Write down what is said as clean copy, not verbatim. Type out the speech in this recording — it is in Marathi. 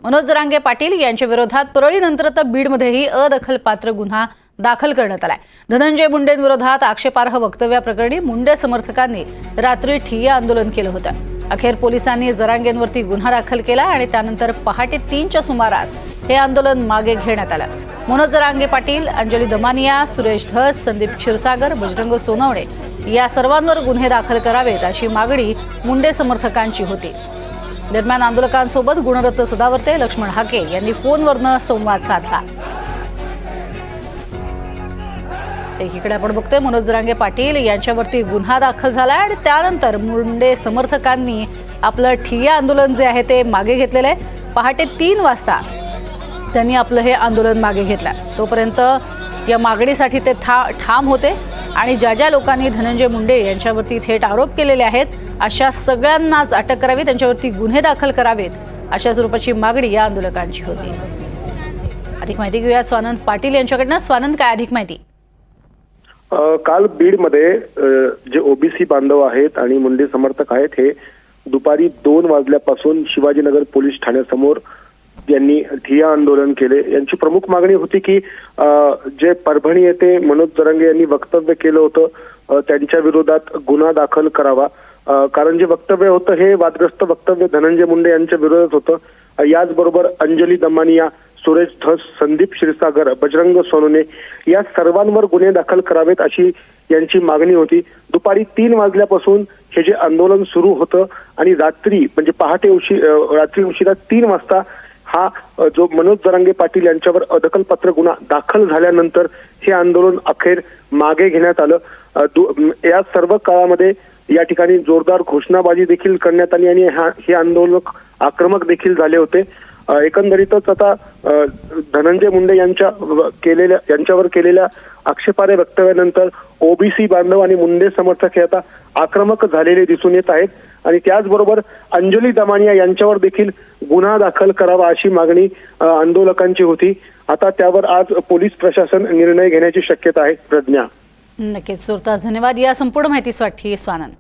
मनोज जरांगे पाटील यांच्या विरोधात परळीनंतर आता बीडमध्येही अदखलपात्र गुन्हा दाखल करण्यात आलाय। धनंजय मुंडेंविरोधात आक्षेपार्ह वक्तव्याप्रकरणी मुंडे समर्थकांनी रात्री ठिय्या आंदोलन केलं होतं। अखेर पोलिसांनी जरांगेंवरती गुन्हा दाखल केला आणि त्यानंतर पहाटे 3च्या सुमारास हे आंदोलन मागे घेण्यात आलं। मनोज जरांगे पाटील, अंजली दमानिया, सुरेश धस, संदीप क्षीरसागर, बजरंग सोनवणे या सर्वांवर गुन्हे दाखल करावेत अशी मागणी मुंडे समर्थकांची होती। दरम्यान आंदोलकांसोबत गुणरत्न सदावर्ते, लक्ष्मण हाके यांनी फोनवरनं संवाद साधला। एकीकडे आपण बघतोय मनोज जरांगे पाटील यांच्यावरती गुन्हा दाखल झाला आणि त्यानंतर मुंडे समर्थकांनी आपलं ठिय्या आंदोलन जे आहे ते मागे घेतलेलं आहे। पहाटे 3 वाजता त्यांनी आपलं हे आंदोलन मागे घेतलं। तोपर्यंत या मागणीसाठी ते ठाम होते आणि ज्या लोकांनी धनंजय मुंडे यांच्यावरती थेट आरोप केलेले आहेत अशा सगळ्यांनाच अटक करावी, त्यांच्यावरती गुन्हे दाखल करावेत अशा स्वरूपाची मागणी या आंदोलकांची होती। अधिक माहिती घेऊया स्वानंद पाटील यांच्याकडनं। स्वानंद, काय अधिक माहिती? काल बीडमध्ये जे ओबीसी बांधव आहेत आणि मुंडे समर्थक आहेत हे दुपारी 2 वाजल्यापासून शिवाजीनगर पोलीस ठाण्यासमोर यांनी ठिय्या आंदोलन केले। यांची प्रमुख मागणी होती की जे परभणी येथे मनोज जरांगे यांनी वक्तव्य केलं होतं त्यांच्या विरोधात गुन्हा दाखल करावा, कारण जे वक्तव्य होतं हे वादग्रस्त वक्तव्य धनंजय मुंडे यांच्या विरोधात होतं। याचबरोबर अंजली दमानिया, सुरेश धस, संदीप क्षीरसागर, बजरंग सोनवणे या सर्वांवर गुन्हे दाखल करावेत अशी यांची मागणी होती। दुपारी 3 वाजल्यापासून हे जे आंदोलन सुरू होतं आणि रात्री म्हणजे पहाटे उशिरा 3 वाजता हा जो मनोज जरांगे पाटील यांच्यावर अदखलपात्र गुन्हा दाखल झाल्यानंतर हे आंदोलन अखेर मागे घेण्यात आलं। या सर्व काळामध्ये या ठिकाणी जोरदार घोषणाबाजी देखील करण्यात आली आणि हे आंदोलक आक्रमक देखील झाले होते। एकंदरीतच आता धनंजय मुंडे यांच्यावर केलेल्या आक्षेपार्ह वक्तव्यानंतर ओबीसी बांधव आणि मुंडे समर्थक हे आता आक्रमक झालेले दिसून येत आहेत आणि त्याचबरोबर अंजली दमानिया यांच्यावर देखील गुन्हा दाखल करावा अशी मागणी आंदोलकांची होती। आता त्यावर आज पोलीस प्रशासन निर्णय घेण्याची शक्यता आहे। प्रज्ञा, नक्कीच तुर्तास धन्यवाद या संपूर्ण माहितीसाठी स्वानंद।